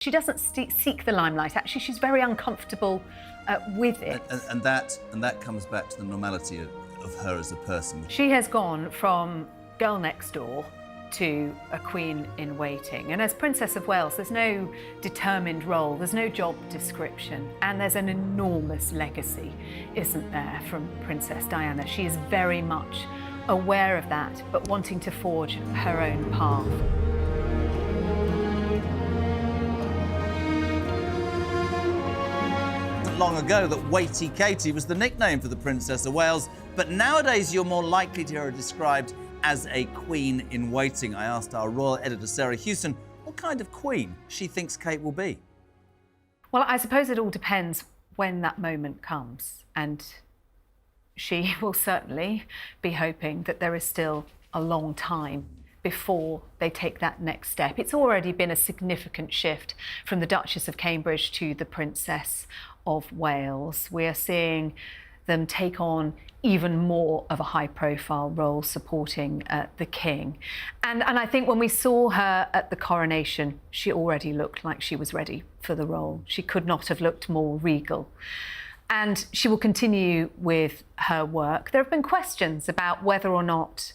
She doesn't seek the limelight. Actually, she's very uncomfortable with it. And that comes back to the normality of her as a person. She has gone from girl next door to a queen in waiting. And as Princess of Wales, there's no determined role, there's no job description, and there's an enormous legacy, isn't there, from Princess Diana. She is very much aware of that, but wanting to forge her own path. Long ago that Weighty Katie was the nickname for the Princess of Wales, but nowadays you're more likely to hear her described as a queen in waiting. I asked our royal editor Sarah Hewson what kind of queen she thinks Kate will be. Well, I suppose it all depends when that moment comes, and she will certainly be hoping that there is still a long time before they take that next step. It's already been a significant shift from the Duchess of Cambridge to the Princess of Wales. We are seeing them take on even more of a high-profile role supporting the King. And I think when we saw her at the coronation, she already looked like she was ready for the role. She could not have looked more regal. And she will continue with her work. There have been questions about whether or not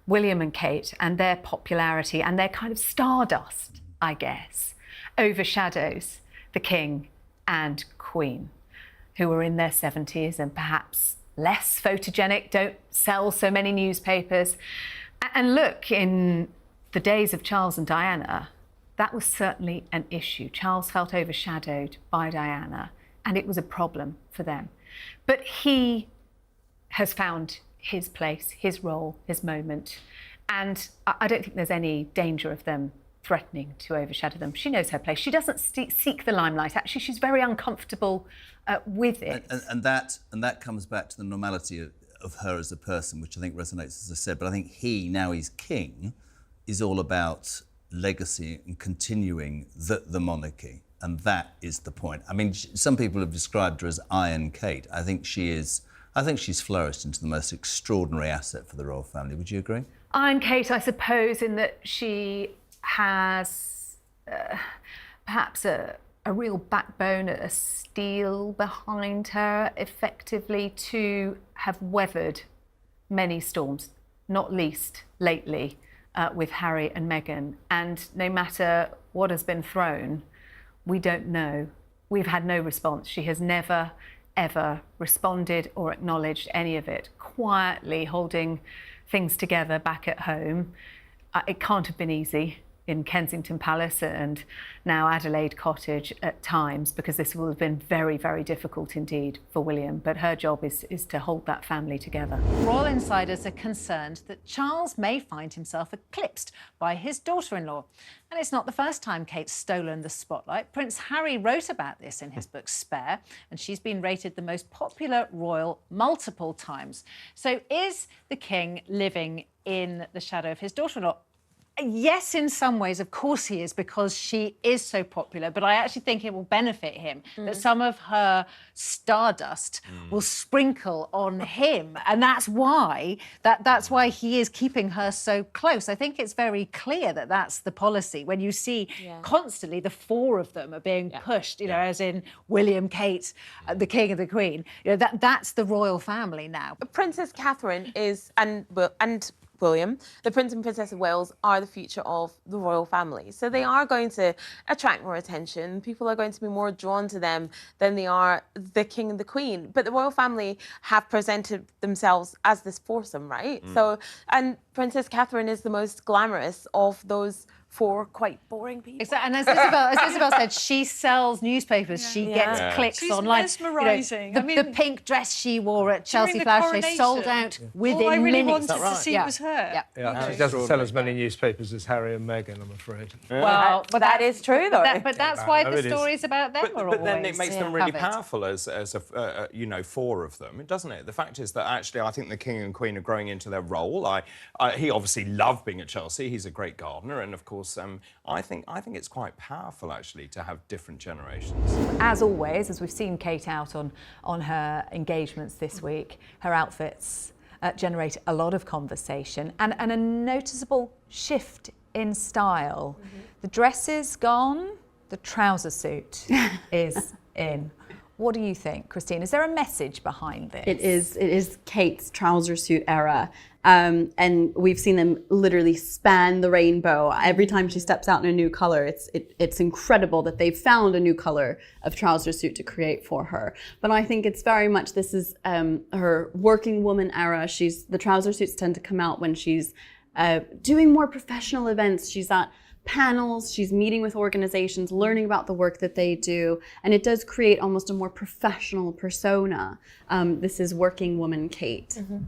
William and Kate and their popularity and their kind of stardust, I guess, overshadows the King and Queen, who are in their 70s and perhaps less photogenic, don't sell so many newspapers. And look, in the days of Charles and Diana, that was certainly an issue. Charles felt overshadowed by Diana, and it was a problem for them. But he has found his place, his role, his moment. And I don't think there's any danger of them threatening to overshadow them. She knows her place. She doesn't seek the limelight. Actually, she's very uncomfortable with it. And that comes back to the normality of her as a person, which I think resonates, as I said. But I think he, now he's king, is all about legacy and continuing the monarchy. And that is the point. I mean, some people have described her as Iron Kate. I think she's flourished into the most extraordinary asset for the royal family. Would you agree? Iron Kate, I suppose, in that she has perhaps a real backbone, a steel behind her, effectively to have weathered many storms, not least lately with Harry and Meghan. And no matter what has been thrown, we don't know. We've had no response. She has never, ever responded or acknowledged any of it, quietly holding things together back at home. It can't have been easy in Kensington Palace and now Adelaide Cottage at times, because this will have been very, very difficult indeed for William. But her job is to hold that family together. Royal insiders are concerned that Charles may find himself eclipsed by his daughter-in-law. And it's not the first time Kate's stolen the spotlight. Prince Harry wrote about this in his book Spare, and she's been rated the most popular royal multiple times. So is the King living in the shadow of his daughter-in-law? Yes, in some ways, of course he is, because she is so popular, but I actually think it will benefit him that some of her stardust will sprinkle on him, and that's why he is keeping her so close. I think it's very clear that that's the policy. When you see constantly the four of them are being pushed, you know, as in William, Kate, the King and the Queen, you know, that's the royal family now. Princess Catherine is, and William, the Prince and Princess of Wales, are the future of the royal family. So they are going to attract more attention. People are going to be more drawn to them than they are the King and the Queen. But the royal family have presented themselves as this foursome, right? So, and Princess Catherine is the most glamorous of those four quite boring people. Exactly. And as Isabel said, she sells newspapers. She gets clicks She's online. mesmerising. You know, the pink dress she wore at Chelsea Flower Show sold out within All I really minutes. wanted to see was her. She doesn't sell as many newspapers as Harry and Meghan, I'm afraid. Well, but that is true, though. But that's why the stories about them are always But then it makes them really covered. powerful as you know, four of them, doesn't it? The fact is that actually I think the King and Queen are growing into their role. He obviously loved being at Chelsea. He's a great gardener, and of course, I think it's quite powerful actually to have different generations. As always, as we've seen Kate out on her engagements this week, her outfits generate a lot of conversation and a noticeable shift in style. The dress is gone, The trouser suit is in. What do you think, Christine? Is there a message behind this? It is Kate's trouser suit era. And we've seen them literally span the rainbow. Every time she steps out in a new color, it's incredible that they've found a new color of trouser suit to create for her. But I think it's very much, this is her working woman era. The trouser suits tend to come out when she's doing more professional events. She's at panels, she's meeting with organizations, learning about the work that they do, and it does create almost a more professional persona. This is working woman Kate. Mm-hmm.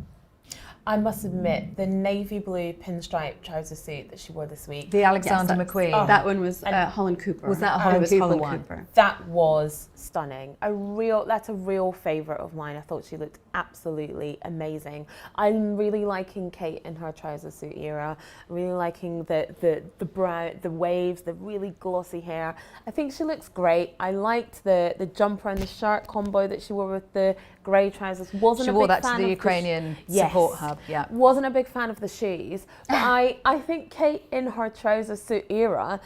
I must admit, the navy blue pinstripe trouser suit that she wore this week. The Alexander McQueen. That one was Holland Cooper. Was that a Holland Cooper one? Cooper. That was stunning. That's a real favourite of mine. I thought she looked absolutely amazing. I'm really liking Kate in her trouser suit era. I'm really liking the brown, the waves, the really glossy hair. I think she looks great. I liked the jumper and the shirt combo that she wore with the grey trousers. She wore that to the Ukrainian support hub. Yeah. Wasn't a big fan of the shoes, but I think Kate in her trouser suit era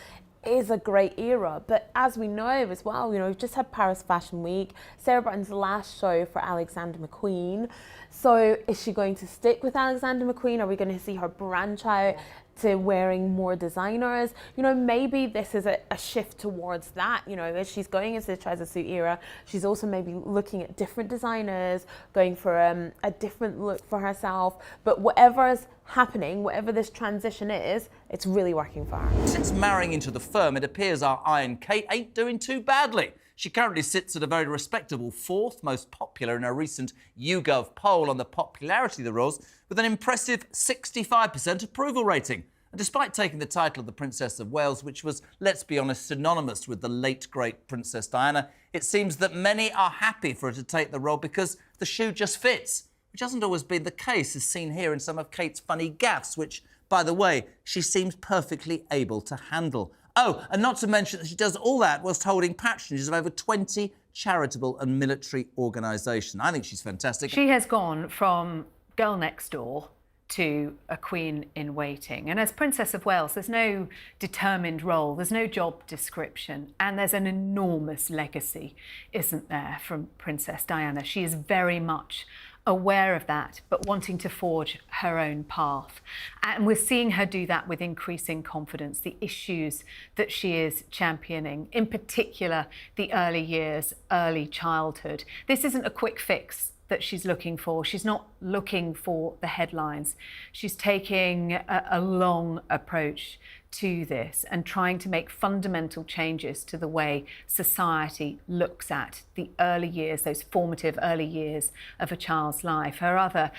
is a great era. But as we know as well, we've just had Paris Fashion Week, Sarah Britain's last show for Alexander McQueen. So is she going to stick with Alexander McQueen? Are we going to see her branch out to wearing more designers? Maybe this is a shift towards that. As she's going into the trouser suit era, she's also maybe looking at different designers, going for a different look for herself. But whatever's happening, whatever this transition is, it's really working for her. Since marrying into the firm, it appears our Iron Kate ain't doing too badly. She currently sits at a very respectable 4th most popular in a recent YouGov poll on the popularity of the royals, with an impressive 65% approval rating. And despite taking the title of the Princess of Wales, which was, let's be honest, synonymous with the late, great Princess Diana, it seems that many are happy for her to take the role because the shoe just fits, which hasn't always been the case, as seen here in some of Kate's funny gaffes, which, by the way, she seems perfectly able to handle. Oh, and not to mention that she does all that whilst holding patronage of over 20 charitable and military organisations. I think she's fantastic. She has gone from girl next door to a queen in waiting. And as Princess of Wales, there's no determined role, there's no job description, and there's an enormous legacy, isn't there, from Princess Diana. She is very much aware of that, but wanting to forge her own path. And we're seeing her do that with increasing confidence, the issues that she is championing, in particular, the early years, early childhood. This isn't a quick fix that she's looking for. She's not looking for the headlines. She's taking a long approach to this and trying to make fundamental changes to the way society looks at the early years, those formative early years of a child's life. Her other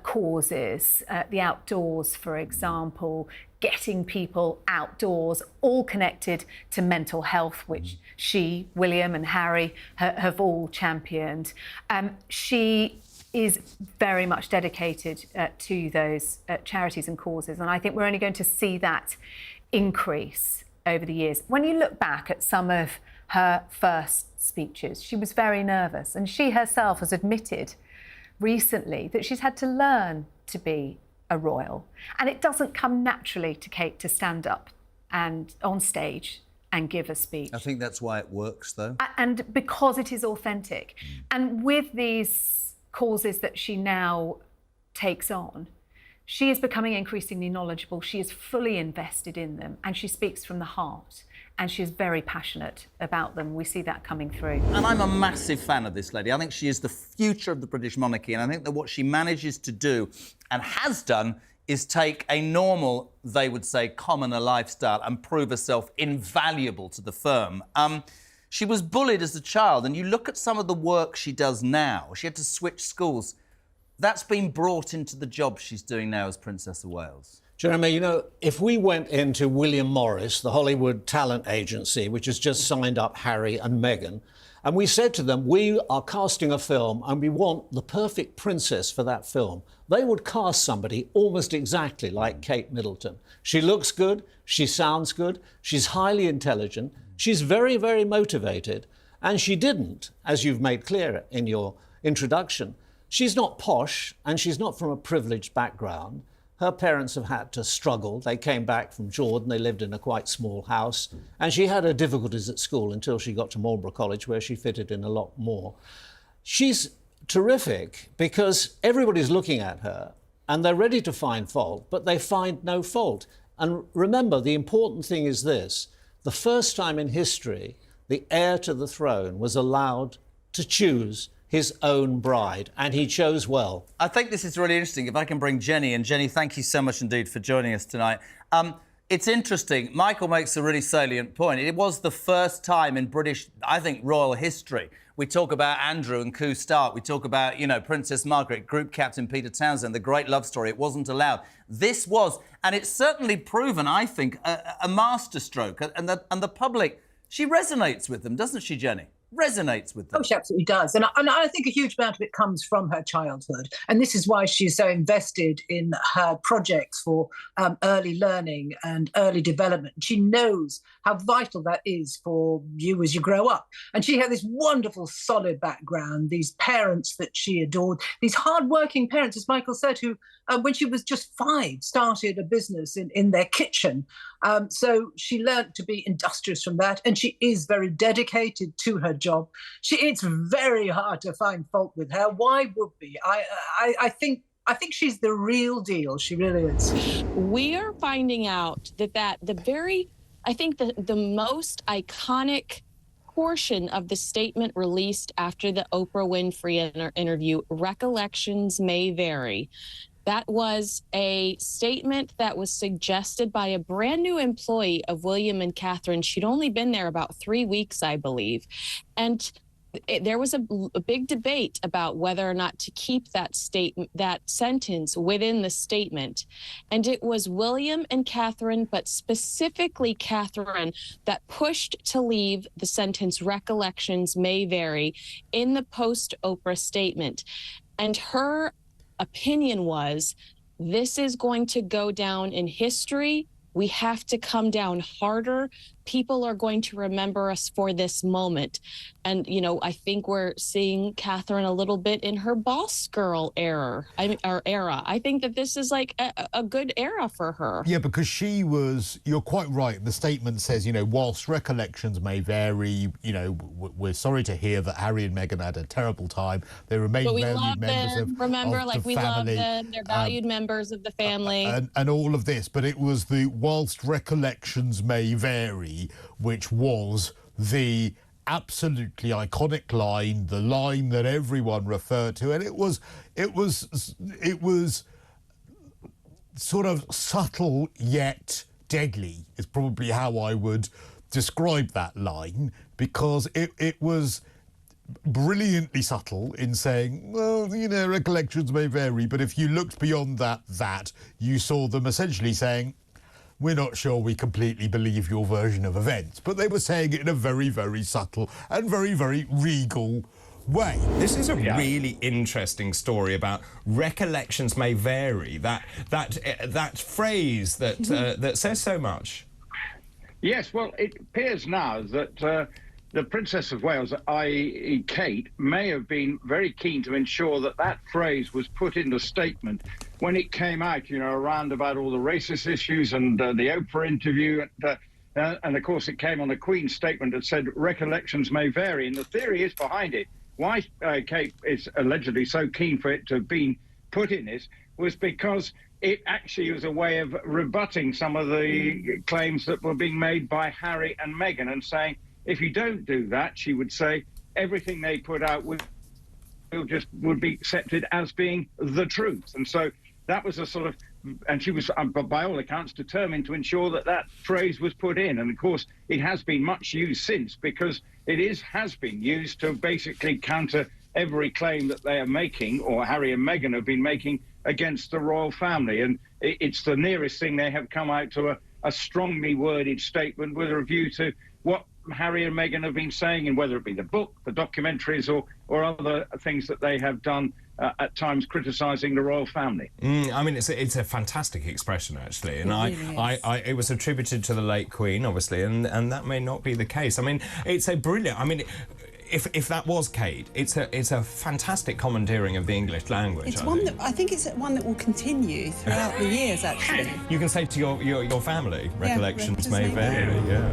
causes, the outdoors, for example, getting people outdoors, all connected to mental health, which she, William and Harry have all championed. She is very much dedicated to those charities and causes, and I think we're only going to see that increase over the years. When you look back at some of her first speeches, she was very nervous, and she herself has admitted recently that she's had to learn to be a royal, and it doesn't come naturally to Kate to stand up and on stage and give a speech. I think that's why it works, though. And because it is authentic. And with these causes that she now takes on, she is becoming increasingly knowledgeable. She is fully invested in them, and she speaks from the heart. And she is very passionate about them. We see that coming through. And I'm a massive fan of this lady. I think she is the future of the British monarchy, and I think that what she manages to do, and has done, is take a normal, they would say, commoner lifestyle and prove herself invaluable to the firm. She was bullied as a child, and you look at some of the work she does now. She had to switch schools. That's been brought into the job she's doing now as Princess of Wales. Jeremy, if we went into William Morris, the Hollywood talent agency, which has just signed up Harry and Meghan, and we said to them, we are casting a film and we want the perfect princess for that film, they would cast somebody almost exactly like Kate Middleton. She looks good, she sounds good, she's highly intelligent, she's very, very motivated, and she didn't, as you've made clear in your introduction, she's not posh and she's not from a privileged background. Her parents have had to struggle. They came back from Jordan. They lived in a quite small house. And she had her difficulties at school until she got to Marlborough College, where she fitted in a lot more. She's terrific because everybody's looking at her and they're ready to find fault, but they find no fault. And remember, the important thing is this. The first time in history, the heir to the throne was allowed to choose his own bride, and he chose well. I think this is really interesting. If I can bring Jenny, and Jenny, thank you so much indeed for joining us tonight. It's interesting. Michael makes a really salient point. It was the first time in British, I think, royal history. We talk about Andrew and Coup Stark. We talk about, you know, Princess Margaret, Group Captain Peter Townsend, the great love story. It wasn't allowed. This was, and it's certainly proven, I think, a masterstroke. And the public, she resonates with them, doesn't she, Jenny? Resonates with them. Oh, she absolutely does. And I think a huge amount of it comes from her childhood. And this is why she's so invested in her projects for early learning and early development. She knows how vital that is for you as you grow up. And she had this wonderful, solid background, these parents that she adored, these hardworking parents, as Michael said, who, when she was just 5, started a business in their kitchen. So she learned to be industrious from that, and she is very dedicated to her job. It's very hard to find fault with her. Why would be? I think she's the real deal. She really is. We are finding out that I think the most iconic portion of the statement released after the Oprah Winfrey interview, recollections may vary. That was a statement that was suggested by a brand new employee of William and Catherine. She'd only been there about 3 weeks, I believe. And there was a big debate about whether or not to keep that sentence within the statement. And it was William and Catherine, but specifically Catherine, that pushed to leave the sentence recollections may vary in the post-Oprah statement. And her opinion was, this is going to go down in history. We have to come down harder. People are going to remember us for this moment. And, you know, I think we're seeing Catherine a little bit in her boss girl era. I think that this is like a good era for her. Yeah, because she was, you're quite right. The statement says, you know, whilst recollections may vary, you know, we're sorry to hear that Harry and Meghan had a terrible time. They remain valued members of we love family. them. They're valued members of the family. And all of this. But it was the whilst recollections may vary, which was the absolutely iconic line, the line that everyone referred to, and it was sort of subtle yet deadly is probably how I would describe that line, because it was brilliantly subtle in saying, well, you know, recollections may vary, but if you looked beyond that you saw them essentially saying, we're not sure we completely believe your version of events. But they were saying it in a very, very subtle and very, very regal way. This is a really interesting story about recollections may vary. That phrase that that says so much. Yes, well, it appears now that the Princess of Wales, i.e. Kate, may have been very keen to ensure that that phrase was put in the statement when it came out, you know, around about all the racist issues and the Oprah interview. And of course, it came on the Queen's statement that said recollections may vary. And the theory is behind it. Why Kate is allegedly so keen for it to have been put in this was because it actually was a way of rebutting some of the claims that were being made by Harry and Meghan, and saying, if you don't do that, she would say, everything they put out would be accepted as being the truth. And so that was a sort of, and she was, by all accounts, determined to ensure that that phrase was put in. And of course, it has been much used since, because it has been used to basically counter every claim that they are making, or Harry and Meghan have been making, against the royal family. And it's the nearest thing they have come out to a strongly worded statement with a review to what Harry and Meghan have been saying, and whether it be the book, the documentaries, or other things that they have done at times criticising the royal family. I mean, it's a fantastic expression, actually, and it was attributed to the late Queen, obviously, and that may not be the case. I mean, it's a brilliant. I mean, if that was Kate, it's a fantastic commandeering of the English language. It's one that I think it's one that will continue throughout the years. Actually, you can say to your family, recollections may vary. Yeah.